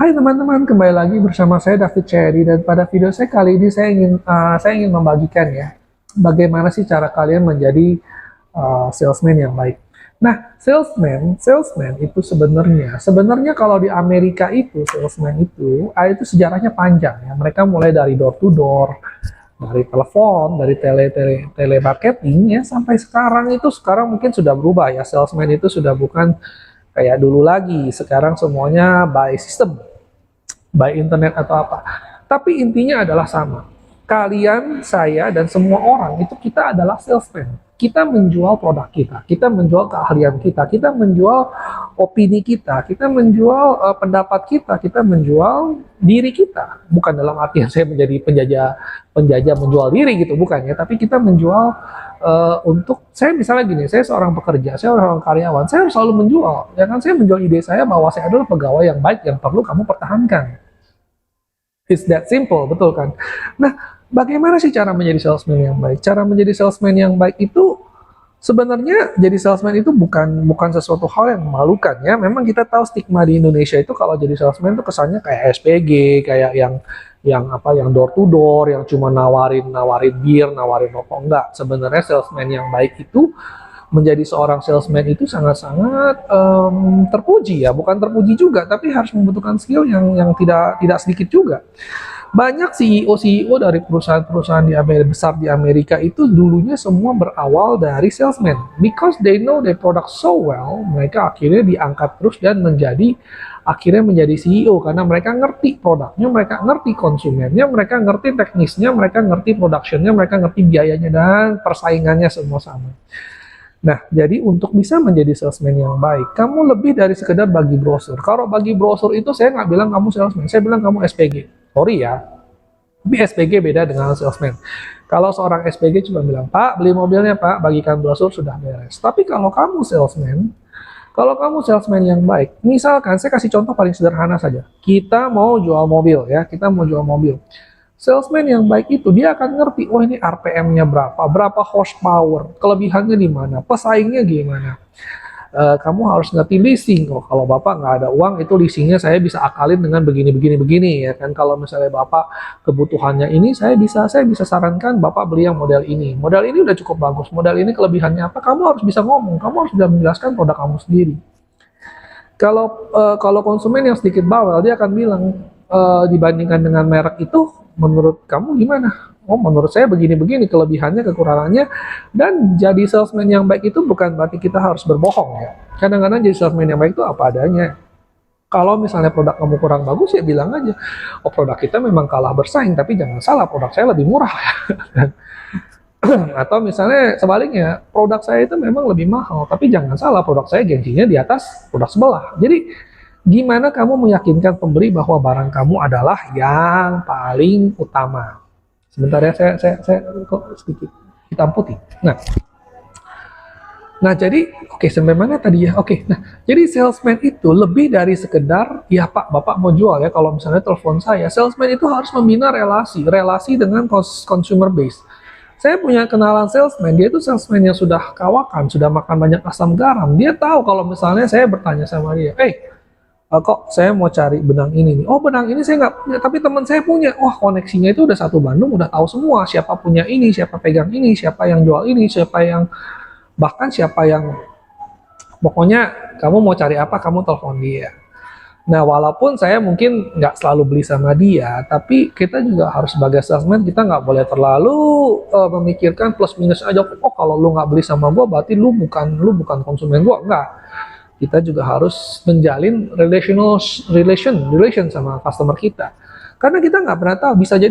Hai teman-teman, kembali lagi bersama saya David Cherry, dan pada video saya kali ini saya ingin membagikan ya bagaimana sih cara kalian menjadi salesman yang baik. Nah, salesman itu sebenarnya kalau di Amerika itu itu sejarahnya panjang ya. Mereka mulai dari door to door, dari telepon, dari telemarketing ya, sampai sekarang mungkin sudah berubah ya. Salesman itu sudah bukan kayak dulu lagi. Sekarang semuanya by system, by internet atau apa. Tapi intinya adalah sama. Kalian, saya, dan semua orang itu kita adalah salesman. Kita menjual produk kita menjual keahlian kita menjual opini kita menjual pendapat kita menjual diri kita. Bukan dalam artian saya menjadi penjajah menjual diri gitu, bukan ya. Tapi kita menjual untuk, saya misalnya gini, saya seorang pekerja, saya seorang karyawan, saya harus selalu menjual. Ya kan, saya menjual ide saya bahwa saya adalah pegawai yang baik yang perlu kamu pertahankan. It's that simple, betul kan? Nah, bagaimana sih cara menjadi salesman yang baik? Cara menjadi salesman yang baik itu sebenarnya, jadi salesman itu bukan sesuatu hal yang memalukan ya. Memang kita tahu stigma di Indonesia itu kalau jadi salesman itu kesannya kayak SPG, kayak yang door to door, yang cuma nawarin bir, nawarin rokok. Enggak, sebenarnya salesman yang baik itu, menjadi seorang salesman itu sangat-sangat terpuji ya, bukan terpuji juga, tapi harus membutuhkan skill yang tidak sedikit juga. Banyak CEO dari perusahaan-perusahaan besar di Amerika itu dulunya semua berawal dari salesman, because they know their product so well. Mereka akhirnya diangkat terus dan akhirnya menjadi CEO karena mereka ngerti produknya, mereka ngerti konsumennya, mereka ngerti teknisnya, mereka ngerti productionnya, mereka ngerti biayanya dan persaingannya semua sama. Nah, jadi untuk bisa menjadi salesman yang baik, kamu lebih dari sekedar bagi brosur. Kalau bagi brosur itu saya nggak bilang kamu salesman, saya bilang kamu SPG. Sorry ya, tapi SPG beda dengan salesman. Kalau seorang SPG cuma bilang, Pak, beli mobilnya Pak, bagikan brosur, sudah beres. Tapi kalau kamu salesman yang baik, misalkan saya kasih contoh paling sederhana saja. Kita mau jual mobil ya, kita mau jual mobil. Salesman yang baik itu dia akan ngerti, oh ini RPM-nya berapa horsepower, kelebihannya di mana, pesaingnya gimana. Kamu harus ngerti leasing. Oh, kalau Bapak nggak ada uang, itu leasingnya saya bisa akalin dengan begini ya kan. Kalau misalnya Bapak kebutuhannya ini, saya bisa sarankan Bapak beli yang model ini. Model ini udah cukup bagus. Model ini kelebihannya apa? Kamu harus bisa ngomong. Kamu harus bisa menjelaskan produk kamu sendiri. Kalau konsumen yang sedikit bawel, dia akan bilang, dibandingkan dengan merek itu, menurut kamu gimana? Oh, menurut saya begini-begini, kelebihannya, kekurangannya. Dan jadi salesman yang baik itu bukan berarti kita harus berbohong ya. Kadang-kadang jadi salesman yang baik itu apa adanya. Kalau misalnya produk kamu kurang bagus, ya bilang aja, oh produk kita memang kalah bersaing, tapi jangan salah, produk saya lebih murah ya. Atau misalnya sebaliknya, produk saya itu memang lebih mahal, tapi jangan salah, produk saya gengsinya di atas produk sebelah. Jadi gimana kamu meyakinkan pembeli bahwa barang kamu adalah yang paling utama? Sebentar ya, saya kok sedikit hitam putih. Nah, jadi oke, sampai mana tadi ya? Oke, nah jadi salesman itu lebih dari sekedar, ya Pak, Bapak mau jual ya. Kalau misalnya telepon saya, salesman itu harus membina relasi dengan consumer base. Saya punya kenalan salesman, dia itu salesman yang sudah kawakan, sudah makan banyak asam garam. Dia tahu kalau misalnya saya bertanya sama dia, kok saya mau cari benang ini nih. Oh, benang ini saya nggak punya, tapi teman saya punya. Wah, koneksinya itu udah satu Bandung, udah tahu semua siapa punya ini, siapa pegang ini, siapa yang jual ini, pokoknya kamu mau cari apa, kamu telepon dia. Nah, walaupun saya mungkin nggak selalu beli sama dia, tapi kita juga harus sebagai salesman, kita nggak boleh terlalu memikirkan plus minus aja. Oh, kalau lu nggak beli sama gua, berarti lu bukan konsumen gua. Enggak. Kita juga harus menjalin relation sama customer kita. Karena kita nggak pernah tahu, bisa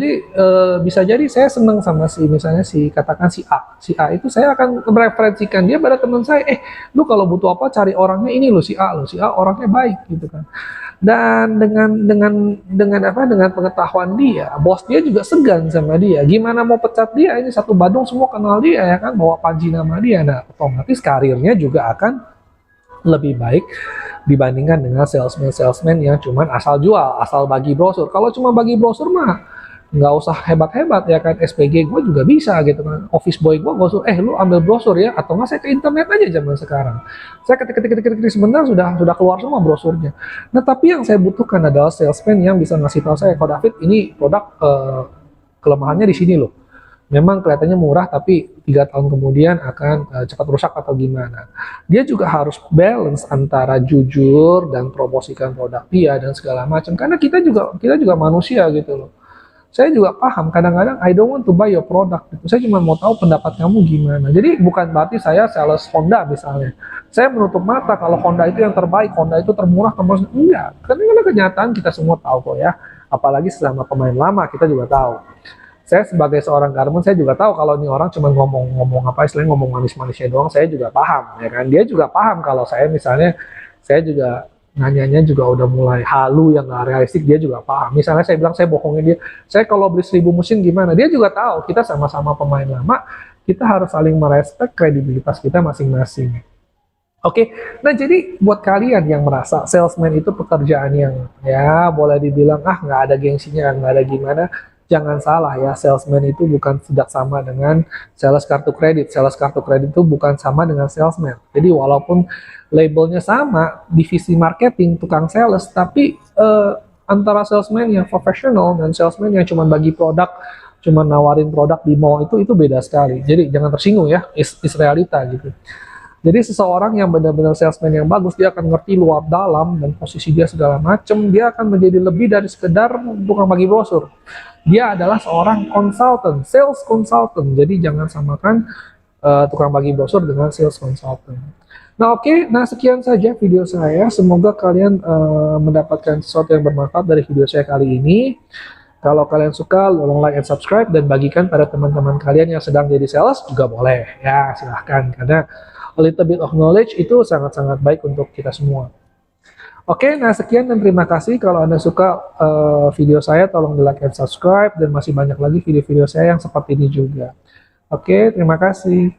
jadi saya senang sama misalnya katakan si A. Si A itu saya akan mereferensikan dia pada teman saya. Lu kalau butuh apa cari orangnya ini lo, si A orangnya baik gitu kan. Dan dengan pengetahuan dia, bos dia juga segan sama dia. Gimana mau pecat dia? Ini satu Bandung semua kenal dia ya kan, bawa panji nama dia. Nah, otomatis karirnya juga akan lebih baik dibandingkan dengan salesman yang cuman asal jual, asal bagi brosur. Kalau cuma bagi brosur mah nggak usah hebat-hebat ya kan, SPG gue juga bisa gitu kan, office boy gue suruh, lu ambil brosur ya, atau nggak saya ke internet aja zaman sekarang, saya ketik sebentar sudah keluar semua brosurnya. Nah tapi yang saya butuhkan adalah salesman yang bisa ngasih tahu saya, kalau David ini produk kelemahannya di sini loh, memang kelihatannya murah tapi 3 tahun kemudian akan cepat rusak atau gimana. Dia juga harus balance antara jujur dan promosikan produk dia dan segala macam, karena kita juga manusia gitu loh. Saya juga paham kadang-kadang I don't want to buy your product gitu. Saya cuma mau tahu pendapat kamu gimana. Jadi bukan berarti saya sales Honda misalnya, saya menutup mata kalau Honda itu yang terbaik, Honda itu termurah, enggak. Karena kenyataan kita semua tahu kok ya, apalagi selama pemain lama kita juga tahu. Saya sebagai seorang garmen, saya juga tahu kalau ini orang cuma ngomong apa istilahnya, ngomong manis-manisnya doang, saya juga paham ya kan. Dia juga paham kalau saya misalnya, saya juga nanyanya juga udah mulai halu yang nggak realistik, dia juga paham. Misalnya saya bilang saya bohongin dia, saya kalau beli 1000 mesin gimana, dia juga tahu kita sama-sama pemain lama, kita harus saling merespek kredibilitas kita masing-masing. Oke, nah jadi buat kalian yang merasa salesman itu pekerjaan yang ya boleh dibilang nggak ada gengsinya, nggak ada gimana, jangan salah ya, salesman itu bukan tidak sama dengan sales kartu kredit. Sales kartu kredit itu bukan sama dengan salesman. Jadi walaupun labelnya sama, divisi marketing, tukang sales, tapi antara salesman yang profesional dan salesman yang cuma bagi produk, cuma nawarin produk di mall, itu beda sekali. Jadi jangan tersinggung ya, is realita gitu. Jadi seseorang yang benar-benar salesman yang bagus, dia akan ngerti luar dalam dan posisi dia segala macam. Dia akan menjadi lebih dari sekedar tukang bagi brosur. Dia adalah seorang consultant, sales consultant. Jadi jangan samakan tukang bagi brosur dengan sales consultant. Nah oke, nah sekian saja video saya. Semoga kalian mendapatkan sesuatu yang bermanfaat dari video saya kali ini. Kalau kalian suka, tolong like and subscribe dan bagikan pada teman-teman kalian yang sedang jadi sales juga boleh. Ya silahkan, karena a little bit of knowledge itu sangat-sangat baik untuk kita semua. Oke, nah sekian dan terima kasih. Kalau Anda suka video saya, tolong di like and subscribe, dan masih banyak lagi video-video saya yang seperti ini juga. Oke, terima kasih.